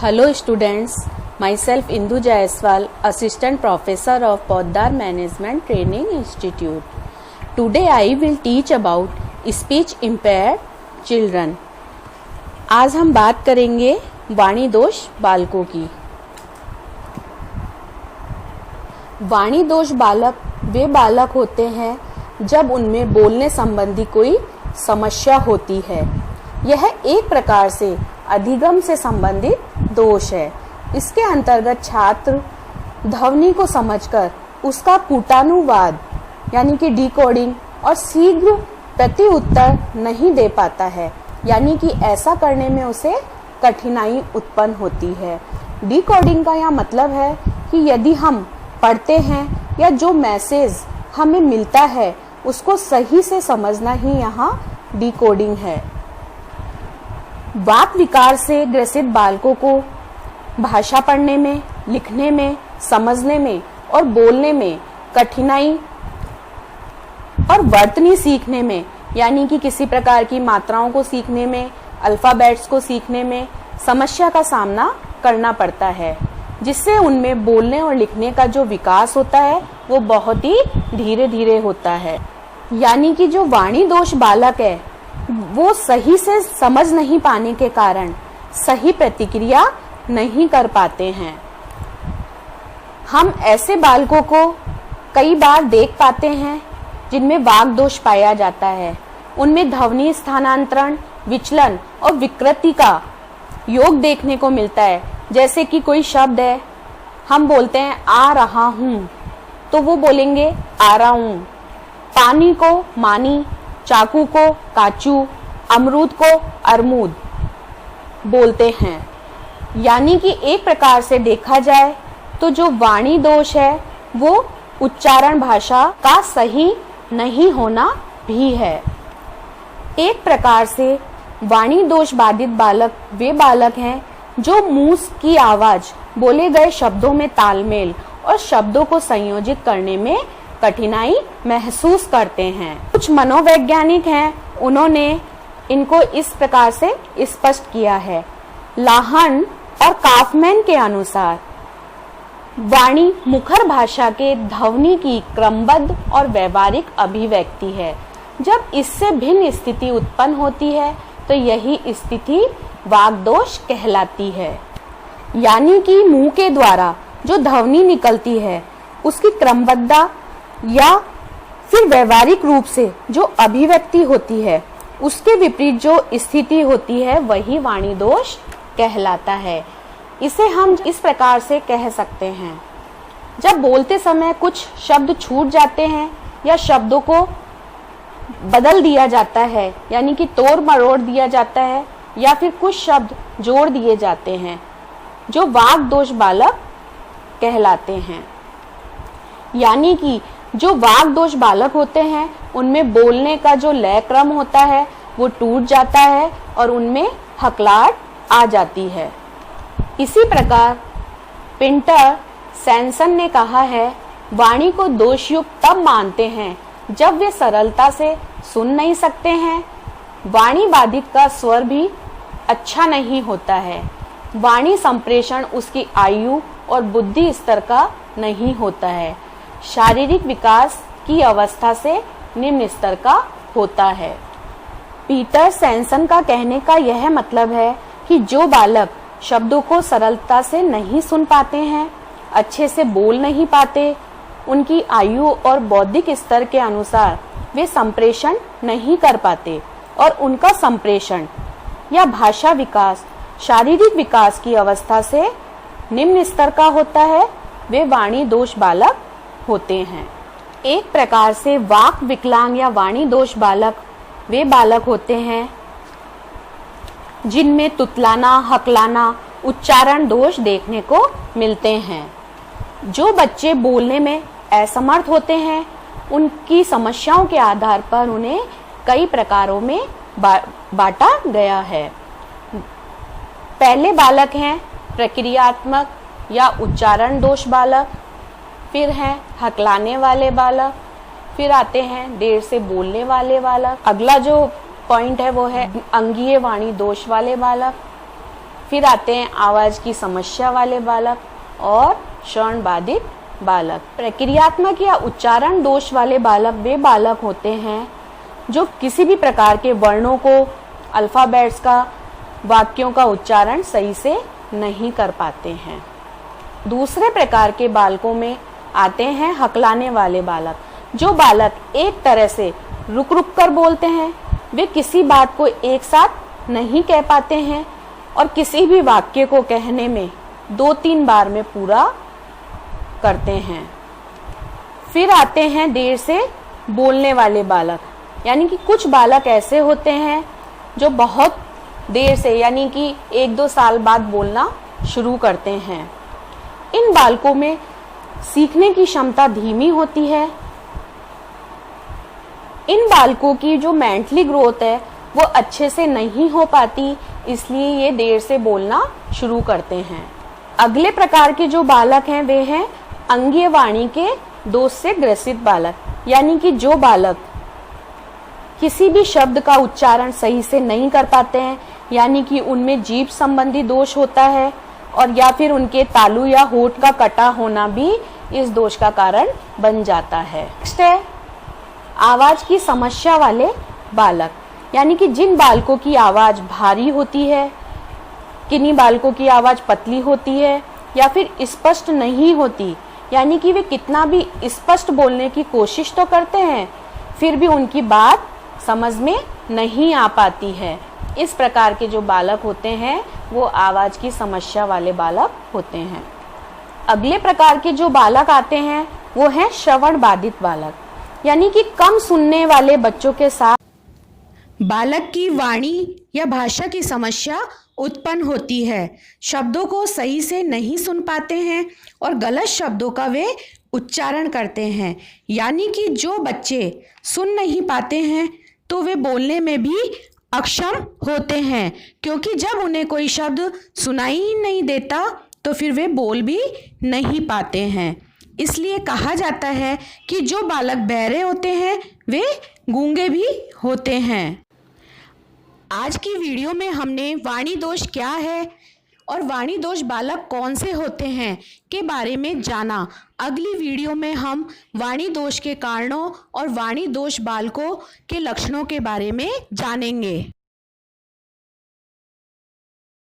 Hello students, myself Indu Jaiswal, Assistant Professor of Poddar Management Training Institute. Today I will teach about speech impaired children. आज हम बात करेंगे वाणी दोष बालकों की। वाणी दोष बालक वे बालक होते हैं जब उनमें बोलने संबंधी कोई समस्या होती है। यह एक प्रकार से अधिगम से संबंधित दोष है। इसके अंतर्गत छात्र ध्वनि को समझकर उसका कूटानुवाद यानी कि डिकोडिंग और शीघ्र प्रति उत्तर नहीं दे पाता है, यानी कि ऐसा करने में उसे कठिनाई उत्पन्न होती है। डिकोडिंग का यह मतलब है कि यदि हम पढ़ते हैं या जो मैसेज हमें मिलता है उसको सही से समझना ही यहाँ डिकोडिंग है। वाक विकार से ग्रसित बालकों को भाषा पढ़ने में, लिखने में, समझने में और बोलने में कठिनाई और वर्तनी सीखने में यानी कि किसी प्रकार की मात्राओं को सीखने में, अल्फाबेट्स को सीखने में समस्या का सामना करना पड़ता है, जिससे उनमें बोलने और लिखने का जो विकास होता है वो बहुत ही धीरे धीरे होता है। यानी कि जो वाणी दोष बालक है वो सही से समझ नहीं पाने के कारण सही प्रतिक्रिया नहीं कर पाते हैं। हम ऐसे बालकों को कई बार देख पाते हैं जिनमें वाक दोष पाया जाता है। उनमें ध्वनि स्थानांतरण, विचलन और विकृति का योग देखने को मिलता है। जैसे कि कोई शब्द है, हम बोलते हैं आ रहा हूँ, तो वो बोलेंगे आ रहा हूँ। पानी को मानी, चाकू को काचू, अमरूद को अरमूद बोलते हैं। यानी कि एक प्रकार से देखा जाए तो जो वाणी दोष है वो उच्चारण भाषा का सही नहीं होना भी है। एक प्रकार से वाणी दोष बाधित बालक वे बालक हैं जो मुंह की आवाज, बोले गए शब्दों में तालमेल और शब्दों को संयोजित करने में कठिनाई महसूस करते हैं। कुछ मनोवैज्ञानिक हैं, उन्होंने इनको इस प्रकार से स्पष्ट किया है। लाहन और काफमैन के अनुसार वाणी मुखर भाषा के ध्वनि की क्रमबद्ध और व्यवहारिक अभिव्यक्ति है। जब इससे भिन्न स्थिति उत्पन्न होती है तो यही स्थिति वाक दोष कहलाती है। यानी कि मुंह के द्वारा जो ध्वनि निकलती है उसकी क्रमबद्धता या फिर व्यवहारिक रूप से जो अभिव्यक्ति होती है उसके विपरीत जो स्थिति होती है वही वाणी दोष कहलाता है। इसे हम इस प्रकार से कह सकते हैं, जब बोलते समय कुछ शब्द छूट जाते हैं या शब्दों को बदल दिया जाता है, यानी कि तोड़ मरोड़ दिया जाता है या फिर कुछ शब्द जोड़ दिए जाते हैं, जो वाक दोष बालक कहलाते हैं। यानी कि जो वाक दोष बालक होते हैं उनमें बोलने का जो लय क्रम होता है वो टूट जाता है और उनमें हकलाहट आ जाती है। इसी प्रकार पिंटर सैनसन ने कहा है, वाणी को दोषयुक्त तब मानते हैं जब वे सरलता से सुन नहीं सकते हैं। वाणी बाधित का स्वर भी अच्छा नहीं होता है। वाणी संप्रेषण उसकी आयु और बुद्धि स्तर का नहीं होता है। शारीरिक विकास की अवस्था से निम्न स्तर का होता है। पीटर सैनसन का कहने का यह मतलब है कि जो बालक शब्दों को सरलता से नहीं सुन पाते हैं, अच्छे से बोल नहीं पाते, उनकी आयु और बौद्धिक स्तर के अनुसार वे संप्रेषण नहीं कर पाते और उनका संप्रेषण या भाषा विकास शारीरिक विकास की अवस्था से निम्न स्तर का होता है, वे वाणी दोष बालक होते हैं। एक प्रकार से वाक विकलांग या वाणी दोष बालक वे बालक होते हैं जिनमें तुतलाना, हकलाना, उच्चारण दोष देखने को मिलते हैं। जो बच्चे बोलने में असमर्थ होते हैं उनकी समस्याओं के आधार पर उन्हें कई प्रकारों में बांटा गया है। पहले बालक हैं प्रक्रियात्मक या उच्चारण दोष बालक, फिर हैं हकलाने वाले बालक, फिर आते हैं देर से बोलने वाले बालक। अगला जो पॉइंट है वो है अंगीय वाणी दोष वाले बालक, फिर आते हैं आवाज की समस्या वाले बालक और श्रवण बाधित बालक। प्रक्रियात्मक या उच्चारण दोष वाले बालक वे बालक होते हैं जो किसी भी प्रकार के वर्णों को, अल्फाबेट्स का, वाक्यों का उच्चारण सही से नहीं कर पाते हैं। दूसरे प्रकार के बालकों में आते हैं हकलाने वाले बालक। जो बालक एक तरह से रुक रुक कर बोलते हैं, वे किसी बात को एक साथ नहीं कह पाते हैं और किसी भी वाक्य को कहने में 2-3 बार में पूरा करते हैं। फिर आते हैं देर से बोलने वाले बालक, यानी कि कुछ बालक ऐसे होते हैं जो बहुत देर से, यानी कि 1-2 साल बाद बोलना शुरू करते हैं। इन बालकों में सीखने की क्षमता धीमी होती है। इन बालकों की जो मेंटली ग्रोथ है वो अच्छे से नहीं हो पाती, इसलिए ये देर से बोलना शुरू करते हैं। अगले प्रकार के जो बालक हैं वे हैं अंगीय वाणी के दोष से ग्रसित बालक, यानी कि जो बालक किसी भी शब्द का उच्चारण सही से नहीं कर पाते हैं, यानी कि उनमें जीभ संबंधी दोष होता है और या फिर उनके तालु या होठ का कटा होना भी इस दोष का कारण बन जाता है। नेक्स्ट है आवाज की समस्या वाले बालक, यानी कि जिन बालकों की आवाज भारी होती है, किन्हीं बालकों की आवाज पतली होती है या फिर स्पष्ट नहीं होती, यानी कि वे कितना भी स्पष्ट बोलने की कोशिश तो करते हैं फिर भी उनकी बात समझ में नहीं आ पाती है। इस प्रकार के जो बालक होते हैं वो आवाज की समस्या वाले बालक होते हैं। अगले प्रकार के जो बालक आते हैं वो हैं श्रवण बाधित बालक, यानी कि कम सुनने वाले बच्चों के साथ बालक की वाणी या भाषा की समस्या उत्पन्न होती है। शब्दों को सही से नहीं सुन पाते हैं और गलत शब्दों का वे उच्चारण करते हैं, यानी कि जो बच्चे सुन नहीं पाते हैं तो वे बोलने में भी अक्षम होते हैं, क्योंकि जब उन्हें कोई शब्द सुनाई ही नहीं देता तो फिर वे बोल भी नहीं पाते हैं। इसलिए कहा जाता है कि जो बालक बहरे होते हैं वे गूंगे भी होते हैं। आज की वीडियो में हमने वाणी दोष क्या है और वाणी दोष बालक कौन से होते हैं के बारे में जाना। अगली वीडियो में हम वाणी दोष के कारणों और वाणी दोष बालकों के लक्षणों के बारे में जानेंगे।